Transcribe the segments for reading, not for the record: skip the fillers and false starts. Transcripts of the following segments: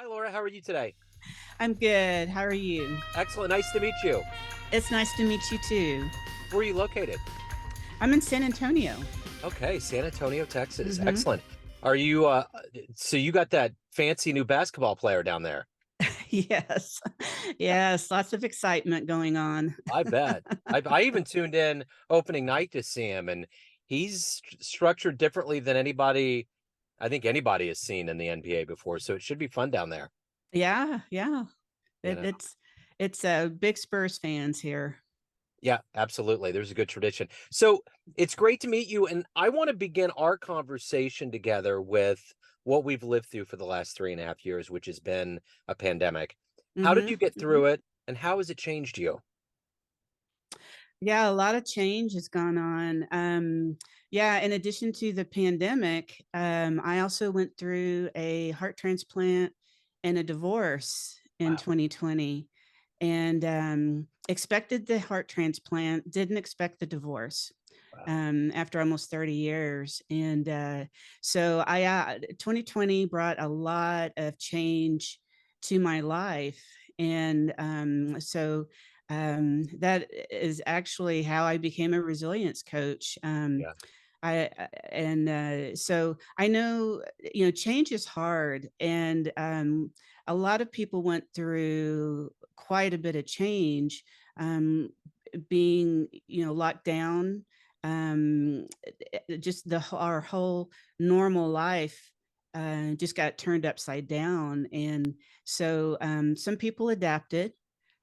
Hi, Laura. How are you today? I'm good. How are you? Excellent. Nice to meet you. It's nice to meet you too. Where are you located? I'm in San Antonio. Okay, San Antonio, Texas. hmm Excellent. Are you so you got that fancy new basketball player down there? Yes. Yes. Lots of excitement going on. I bet. I even tuned in opening night to see him, and he's structured differently than anybody I think anybody has seen in the NBA before, so it should be fun down there, Yeah. Yeah. you It, know. it's big Spurs fans here. Yeah, absolutely. There's a good tradition. So it's great to meet you. And I want to begin our conversation together with what we've lived through for the last 3.5 years, which has been a pandemic. How did hmm you get hmm through it? And how has it changed you? Yeah. A lot of change has gone on. Yeah. In addition to the pandemic, I also went through a heart transplant and a divorce in Wow. 2020 and expected the heart transplant, didn't expect the divorce Wow. after almost 30 years. And so 2020 brought a lot of change to my life. And that is actually how I became a resilience coach. Yeah. I and so I know change is hard, and a lot of people went through quite a bit of change, um, being locked down, um, just our whole normal life just got turned upside down, and so some people adapted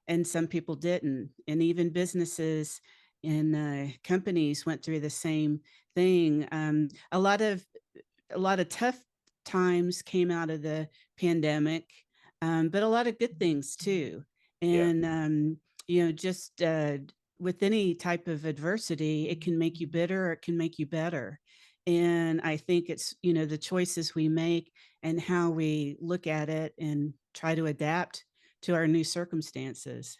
and some people didn't, and even businesses and companies went through the same thing. A lot of tough times came out of the pandemic, but a lot of good things too. Yeah. And just with any type of adversity, it can make you bitter or it can make you better. And I think it's the choices we make and how we look at it and try to adapt to our new circumstances.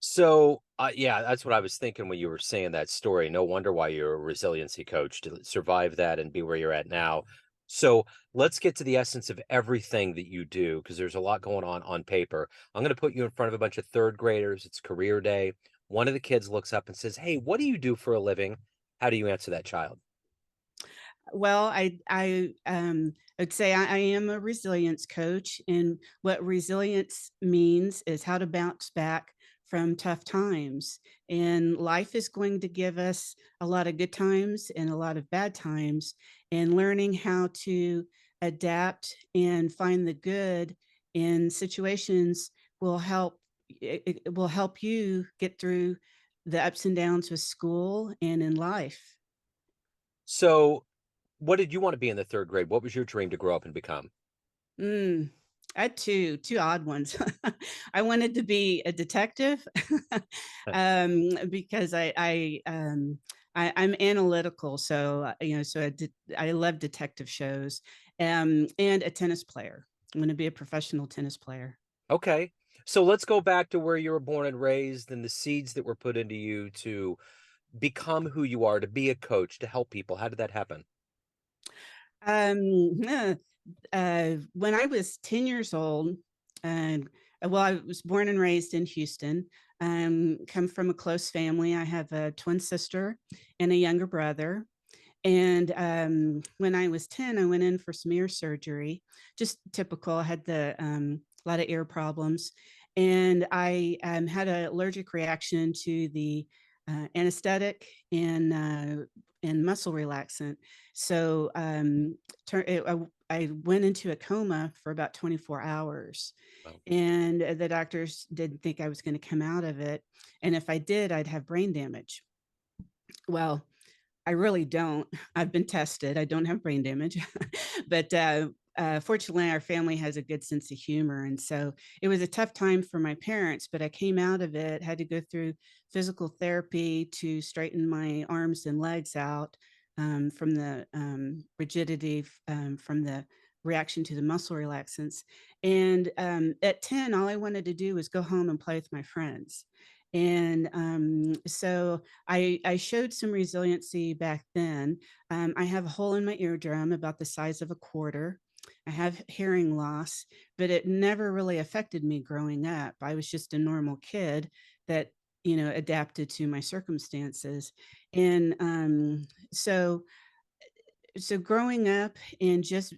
So, yeah, that's what I was thinking when you were saying that story. No wonder why you're a resiliency coach to survive that and be where you're at now. So, let's get to the essence of everything that you do because there's a lot going on paper. I'm going to put you in front of a bunch of third graders. It's career day. One of the kids looks up and says, "Hey, what do you do for a living?" How do you answer that child? Well, I'd say I am a resilience coach, and what resilience means is how to bounce back from tough times. And life is going to give us a lot of good times and a lot of bad times, and learning how to adapt and find the good in situations will help. It will help you get through the ups and downs with school and in life. So, what did you want to be in the third grade? What was your dream to grow up and become? Mm, I had two odd ones. I wanted to be a detective because I'm analytical, so I love detective shows, and a tennis player. I'm going to be a professional tennis player. Okay. So let's go back to where you were born and raised and the seeds that were put into you to become who you are, to be a coach, to help people. How did that happen? Um, when I was 10 years old, and well, I was born and raised in Houston, come from a close family. I have a twin sister and a younger brother. And when I was 10, I went in for some ear surgery, just typical. I had a lot of ear problems. And I had an allergic reaction to the anesthetic and muscle relaxant. So I went into a coma for about 24 hours. Oh. And the doctors didn't think I was going to come out of it. And if I did, I'd have brain damage. Well, I really don't. I've been tested. I don't have brain damage, but fortunately, our family has a good sense of humor, and so it was a tough time for my parents. But I came out of it. Had to go through physical therapy to straighten my arms and legs out from the rigidity from the reaction to the muscle relaxants. And at 10, all I wanted to do was go home and play with my friends. And so I showed some resiliency back then. I have a hole in my eardrum about the size of a quarter. I have hearing loss, but it never really affected me growing up. I was just a normal kid that, adapted to my circumstances. And so growing up and just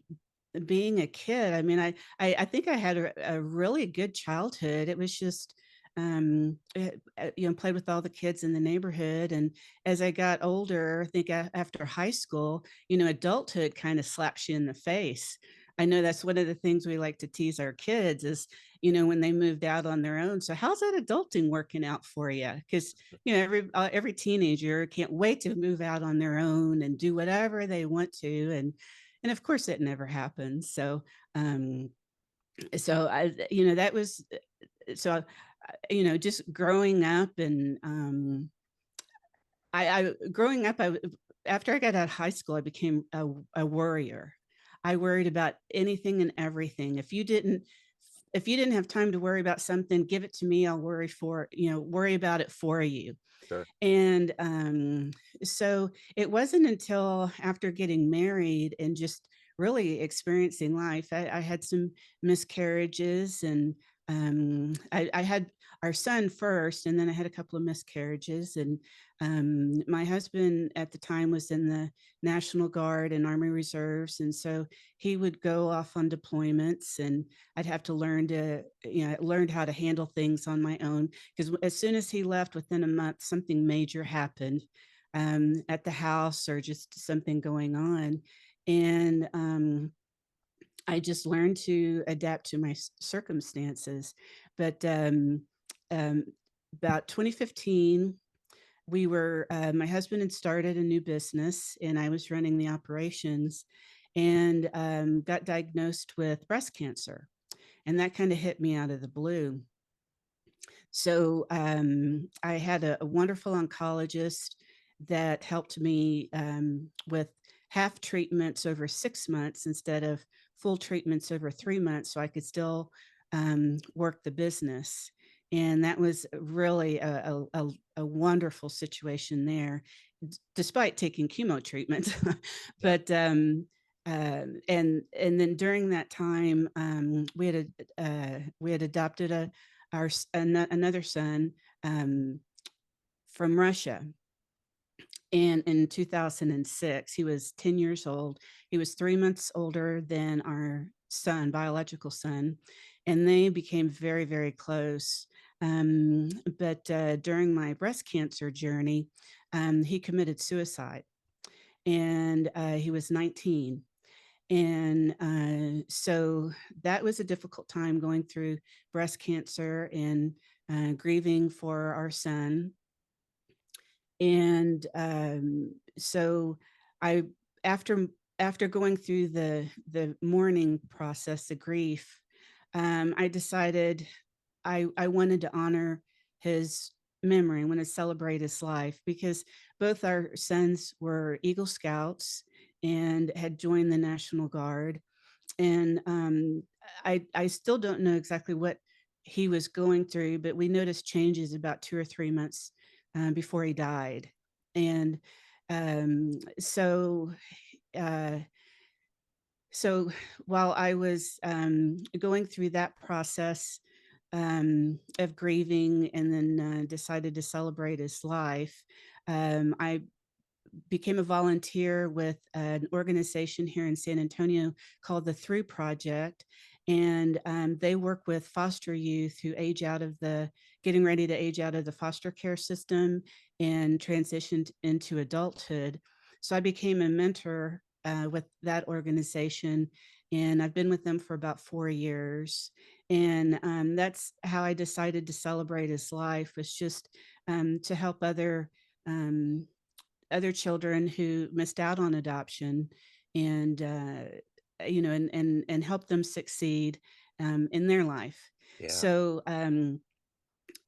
being a kid, I mean, I think I had a really good childhood. It was just, played with all the kids in the neighborhood. And as I got older, I think after high school, adulthood kind of slaps you in the face. I know that's one of the things we like to tease our kids is, when they moved out on their own. So how's that adulting working out for you? Because every teenager can't wait to move out on their own and do whatever they want to, and of course it never happens. Um so I that was so just growing up, and I growing up, after I got out of high school, I became a worrier. I worried about anything and everything. If you didn't have time to worry about something, give it to me. I'll worry about it for you. Sure. And so it wasn't until after getting married and just really experiencing life, I had some miscarriages, and I had our son first, and then I had a couple of miscarriages. And my husband at the time was in the National Guard and Army Reserves. And so he would go off on deployments, and I'd have to learned how to handle things on my own, because as soon as he left, within a month, something major happened at the house, or just something going on. And I just learned to adapt to my circumstances. But um, about 2015, my husband had started a new business, and I was running the operations, and got diagnosed with breast cancer. And that kind of hit me out of the blue. So I had a wonderful oncologist that helped me with half treatments over 6 months instead of full treatments over 3 months, so I could still work the business. And that was really a wonderful situation there, despite taking chemo treatment. Yeah. But and then during that time, we had adopted another son from Russia. And in 2006, he was 10 years old. He was 3 months older than our son, biological son, and they became very, very close. But during my breast cancer journey, he committed suicide, and he was 19. And so that was a difficult time, going through breast cancer and grieving for our son. And so I, after after going through the mourning process, the grief, I decided I wanted to honor his memory. I want to celebrate his life, because both our sons were Eagle Scouts and had joined the National Guard. And I still don't know exactly what he was going through, but we noticed changes about 2 or 3 months before he died. And um, so uh, so while I was going through that process of grieving, and then decided to celebrate his life, I became a volunteer with an organization here in San Antonio called the Through Project. And they work with foster youth who getting ready to age out of the foster care system and transitioned into adulthood. So I became a mentor with that organization, and I've been with them for about 4 years. And that's how I decided to celebrate his life, was just to help other children who missed out on adoption, and and help them succeed in their life. Yeah. So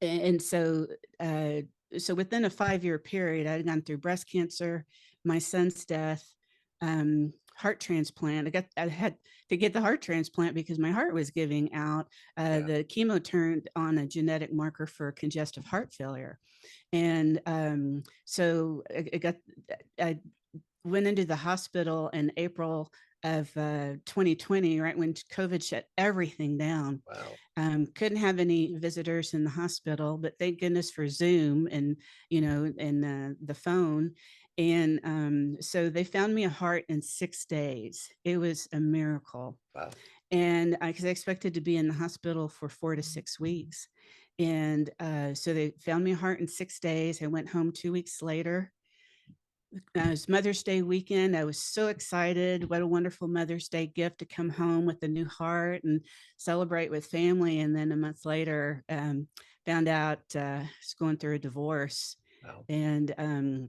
and so uh, so within a 5-year period, I'd gone through breast cancer, my son's death, heart transplant. I had to get the heart transplant because my heart was giving out. Yeah. The chemo turned on a genetic marker for congestive heart failure. And so I went into the hospital in April of 2020, right when COVID shut everything down. Wow. Couldn't have any visitors in the hospital, but thank goodness for Zoom and the phone. And so they found me a heart in 6 days. It was a miracle, Wow. and because I expected to be in the hospital for 4 to 6 weeks, and so they found me a heart in 6 days. I went home 2 weeks later. It was Mother's Day weekend. I was so excited. What a wonderful Mother's Day gift to come home with a new heart and celebrate with family. And then a month later, found out I was going through a divorce. Wow. And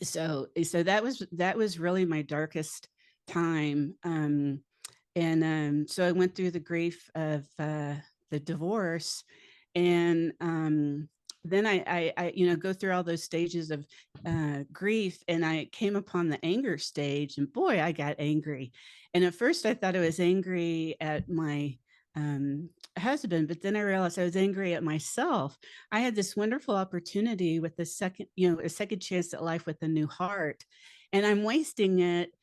so that was really my darkest time. And so I went through the grief of the divorce, and then I go through all those stages of grief, and I came upon the anger stage, and boy, I got angry. And at first, I thought I was angry at my husband, but then I realized I was angry at myself. I had this wonderful opportunity with a second chance at life with a new heart, and I'm wasting it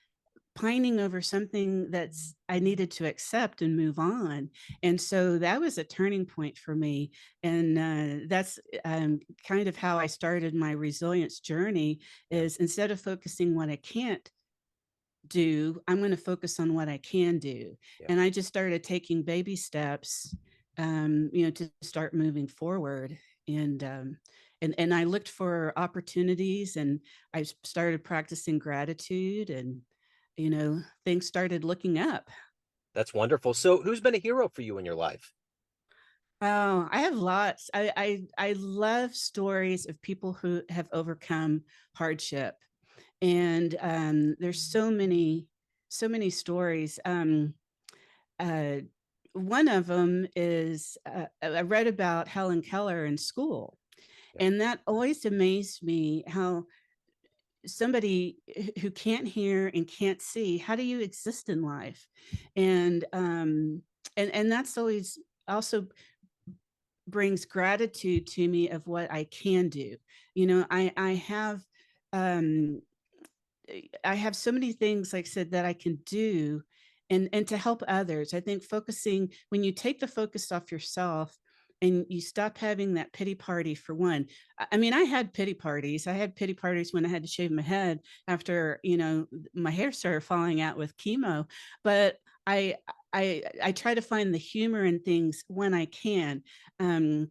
pining over something that's I needed to accept and move on. And so that was a turning point for me. And that's kind of how I started my resilience journey Yeah. is instead of focusing what I can't do, I'm going to focus on what I can do. Yeah. And I just started taking baby steps, to start moving forward. And and I looked for opportunities, and I started practicing gratitude, and things started looking up. That's wonderful. So, who's been a hero for you in your life? Oh, I have lots. I love stories of people who have overcome hardship, and there's so many stories. Uh, One of them is I read about Helen Keller in school, Yeah. and that always amazed me how somebody who can't hear and can't see, how do you exist in life? And and that's always also brings gratitude to me of what I can do. I have um I have so many things, like I said, that I can do, and to help others. I think focusing when you take the focus off yourself and you stop having that pity party for one. I mean, I had pity parties. I had pity parties when I had to shave my head after, my hair started falling out with chemo, but I I try to find the humor in things when I can. Um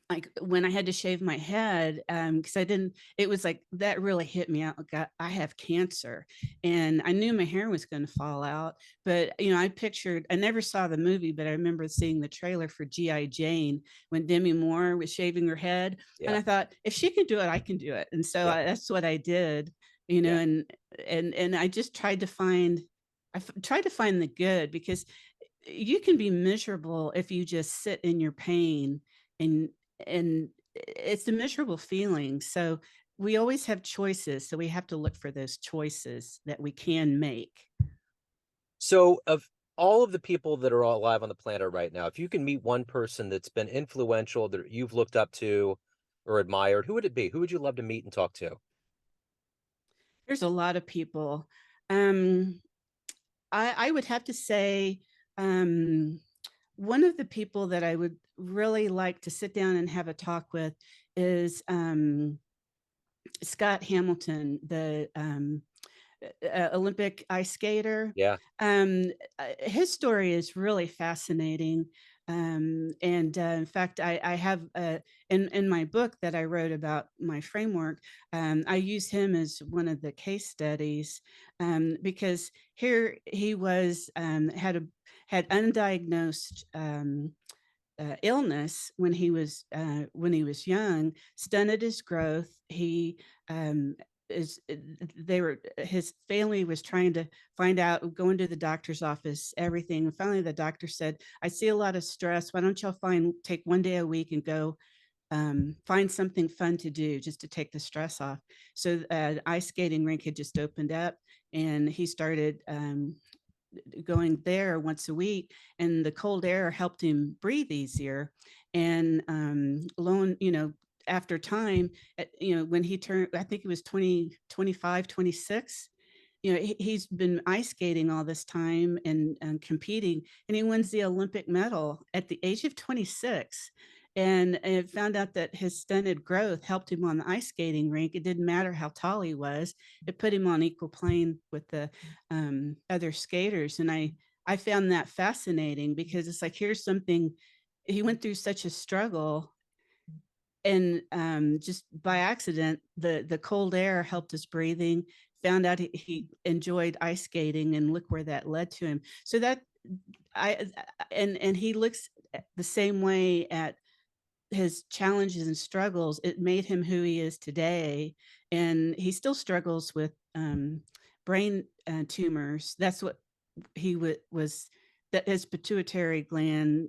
like when I had to shave my head, because I didn't, it was like that really hit me out. Like I have cancer, and I knew my hair was going to fall out. But I never saw the movie, but I remember seeing the trailer for GI Jane when Demi Moore was shaving her head, and Yeah. I thought if she can do it, I can do it. And so Yeah. that's what I did. Yeah. And I just tried to find the good, because you can be miserable if you just sit in your pain, and it's a miserable feeling. So we always have choices, so we have to look for those choices that we can make. So, of all of the people that are all alive on the planet right now, if you can meet one person that's been influential that you've looked up to or admired, who would it be? Who would you love to meet and talk to? There's a lot of people. um I would have to say, um one of the people that I would really like to sit down and have a talk with is Scott Hamilton, the Olympic ice skater. Yeah. His story is really fascinating. And in fact, I have in my book that I wrote about my framework, I use him as one of the case studies, because here he was, had undiagnosed illness when he was young, stunted his growth. He is they were his family was trying to find out, going to the doctor's office, everything. And finally, the doctor said, "I see a lot of stress. Why don't y'all take one day a week and go find something fun to do just to take the stress off." So the ice skating rink had just opened up, and he started going there once a week, and the cold air helped him breathe easier. And after time, when he turned, I think it was 20, 25, 26, he's been ice skating all this time and competing, and he wins the Olympic medal at the age of 26. And found out that his stunted growth helped him on the ice skating rink. It didn't matter how tall he was; it put him on equal plane with the other skaters. And I found that fascinating because it's like, here's something he went through such a struggle, and just by accident, the cold air helped his breathing. Found out he enjoyed ice skating, and look where that led to him. So that I and he looks the same way at his challenges and struggles. It made him who he is today, and he still struggles with brain tumors. That's what was, that his pituitary gland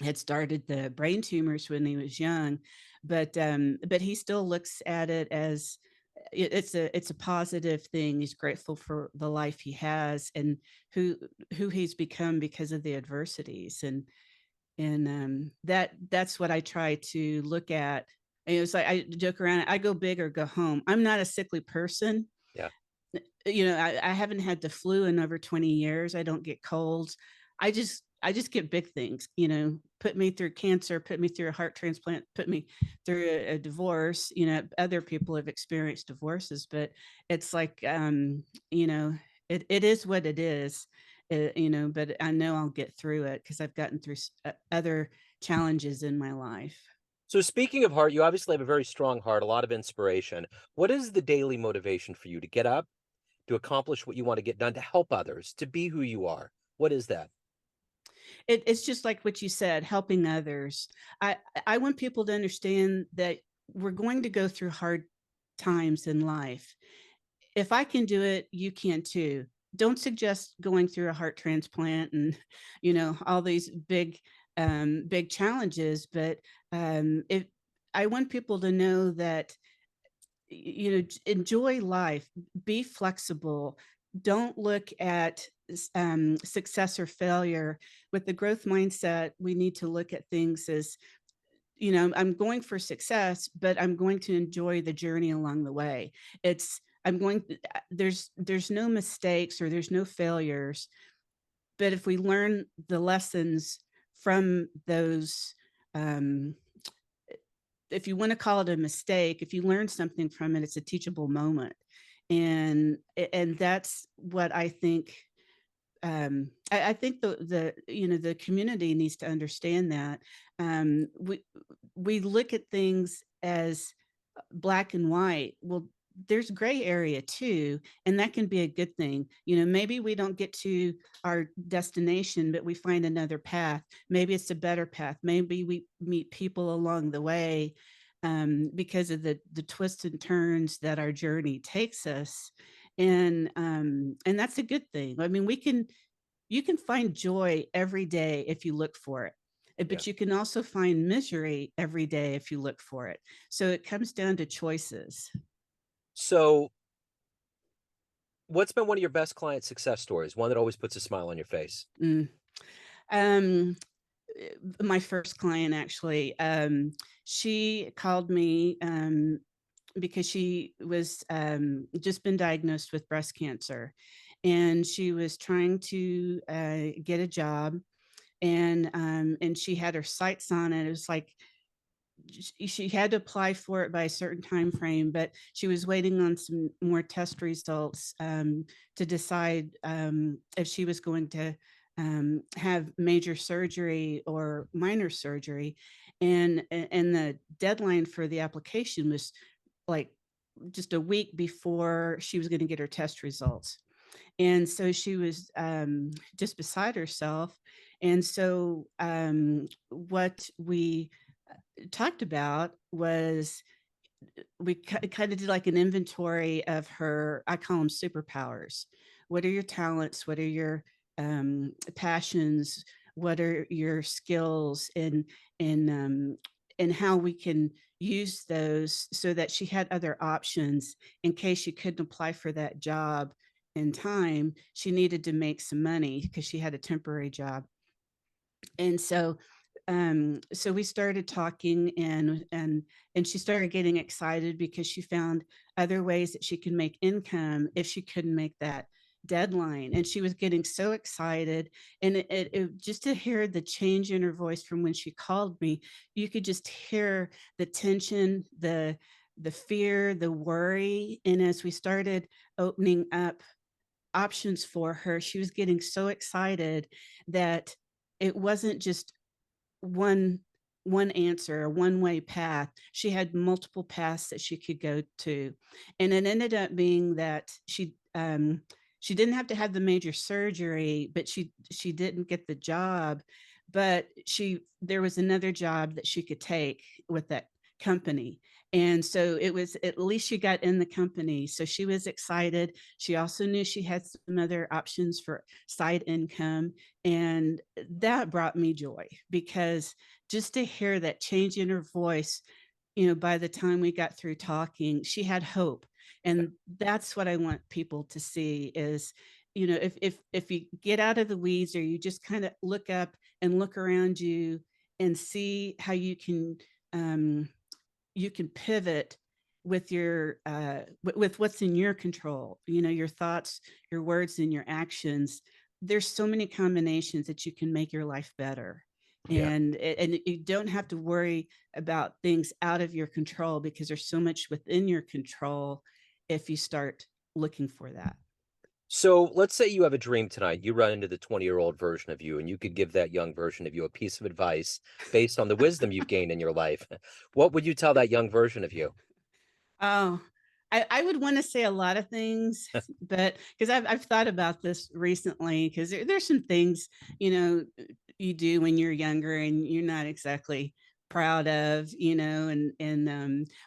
had started the brain tumors when he was young, but he still looks at it as it's a positive thing. He's grateful for the life he has and who he's become because of the adversities. And that's what I try to look at. And it's like I joke around, I go big or go home. I'm not a sickly person. Yeah. I haven't had the flu in over 20 years. I don't get colds. I just get big things, put me through cancer, put me through a heart transplant, put me through a divorce. Other people have experienced divorces, but it's like, it is what it is. But I know I'll get through it because I've gotten through other challenges in my life. So speaking of heart, you obviously have a very strong heart, a lot of inspiration. What is the daily motivation for you to get up, to accomplish what you want to get done, to help others, to be who you are? What is that? It's just like what you said, helping others. I I want people to understand that we're going to go through hard times in life. If I can do it, you can too. Don't suggest going through a heart transplant and all these big challenges, but if I want people to know that enjoy life, be flexible, don't look at success or failure. With the growth mindset, we need to look at things as, I'm going for success, but I'm going to enjoy the journey along the way. It's I'm going there's no mistakes or there's no failures, but if we learn the lessons from those, um, if you want to call it a mistake, if you learn something from it, it's a teachable moment. And that's what I think. I think the community needs to understand that. We look at things as black and white. Well, there's gray area too, and that can be a good thing. Maybe we don't get to our destination, but we find another path. Maybe it's a better path. Maybe we meet people along the way, because of the twists and turns that our journey takes us. And that's a good thing. I mean, you can find joy every day if you look for it. Yeah. But you can also find misery every day if you look for it. So it comes down to choices. So what's been one of your best client success stories? One that always puts a smile on your face? Mm. Um, my first client, actually, she called me because she was just been diagnosed with breast cancer, and she was trying to get a job, and she had her sights on it. It was like she had to apply for it by a certain time frame, but she was waiting on some more test results to decide if she was going to have major surgery or minor surgery. And the deadline for the application was like just a week before she was going to get her test results. And so she was just beside herself. And so what we talked about was, we kind of did like an inventory of her, I call them superpowers. What are your talents? What are your passions? What are your skills? And how we can use those so that she had other options in case she couldn't apply for that job in time. She needed to make some money because she had a temporary job. And so so we started talking, and she started getting excited because she found other ways that she could make income if she couldn't make that deadline. And she was getting so excited, and just to hear the change in her voice from when she called me, you could just hear the tension, the fear, the worry. And as we started opening up options for her, she was getting so excited that it wasn't just one one answer, a one way path. She had multiple paths that she could go to, and it ended up being that she didn't have to have the major surgery, but she didn't get the job. But she there was another job that she could take with that company. And so it was, at least she got in the company. So she was excited. She also knew she had some other options for side income. And that brought me joy, because just to hear that change in her voice, by the time we got through talking, she had hope. And that's what I want people to see is, if you get out of the weeds, or you just kind of look up and look around you and see how um, you can pivot with your with what's in your control, your thoughts, your words, and your actions. There's so many combinations that you can make your life better. Yeah. And you don't have to worry about things out of your control, because there's so much within your control if you start looking for that. So let's say you have a dream tonight. You run into the 20-year-old version of you, and you could give that young version of you a piece of advice based on the wisdom you've gained in your life. What would you tell that young version of you? Oh, I would want to say a lot of things, but because I've thought about this recently, because there's some things, you do when you're younger and you're not exactly proud of,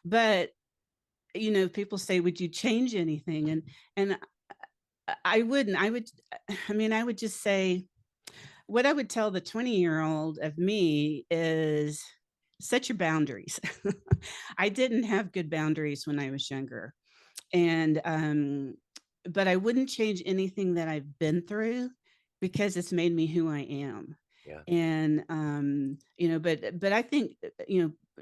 but people say, would you change anything? And I wouldn't. I would just say, what I would tell the 20-year-old of me is, set your boundaries. I didn't have good boundaries when I was younger. And but I wouldn't change anything that I've been through, because it's made me who I am. Yeah. And but I think,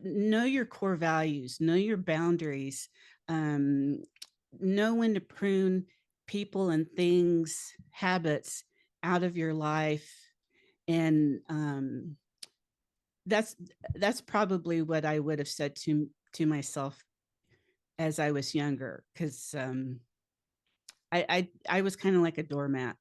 know your core values, know your boundaries, um know when to prune people and things, habits out of your life. And that's that's probably what I would have said to myself as I was younger, because I was kind of like a doormat.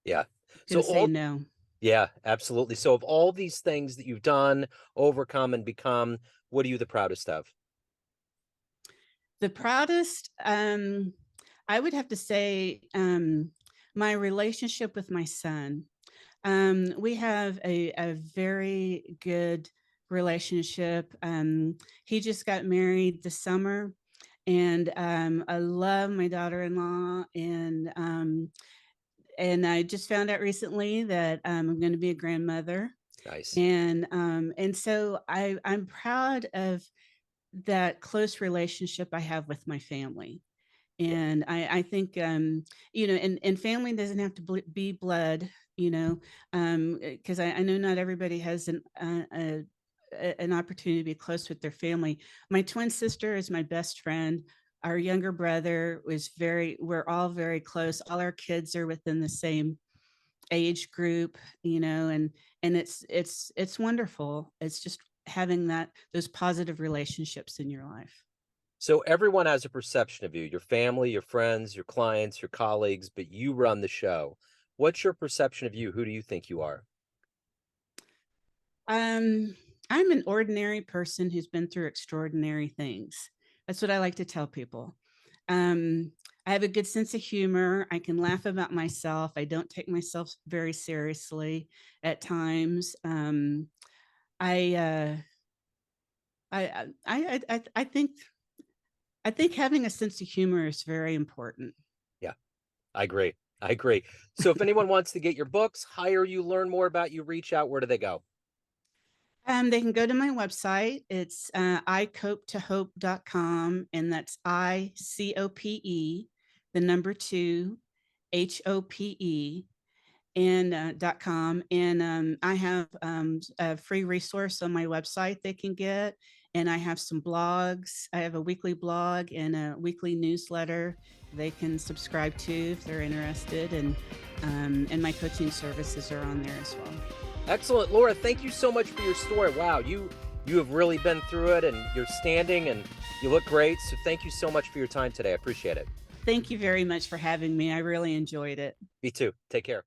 Yeah. So Couldn't say all no. Yeah, absolutely. So of all these things that you've done, overcome, and become, what are you the proudest of? The proudest, I would have to say, my relationship with my son. We have a very good relationship. He just got married this summer, and I love my daughter-in-law. And I just found out recently that I'm going to be a grandmother. Nice. And so I'm proud of that close relationship I have with my family. Yeah. And I think, and family doesn't have to be blood, because I know not everybody has an opportunity to be close with their family. My twin sister is my best friend. Our younger brother we're all very close. All our kids are within the same age group, and it's wonderful. It's just having those positive relationships in your life. So everyone has a perception of you, your family, your friends, your clients, your colleagues, but you run the show. What's your perception of you? Who do you think you are? Um, I'm an ordinary person who's been through extraordinary things. That's what I like to tell people. Um, I have a good sense of humor. I can laugh about myself. I don't take myself very seriously at times. I, uh, I think having a sense of humor is very important. Yeah, I agree. I agree. So if anyone wants to get your books, hire you, learn more about you, reach out, where do they go? They can go to my website. It's icopetohope.com, and that's ICOPE, the number two, HOPE. and .com, and I have a free resource on my website they can get, and I have some blogs. I have a weekly blog and a weekly newsletter they can subscribe to if they're interested, and my coaching services are on there as well. Excellent, Laura. Thank you so much for your story. Wow, you have really been through it, and you're standing, and you look great. So thank you so much for your time today. I appreciate it. Thank you very much for having me. I really enjoyed it. Me too. Take care.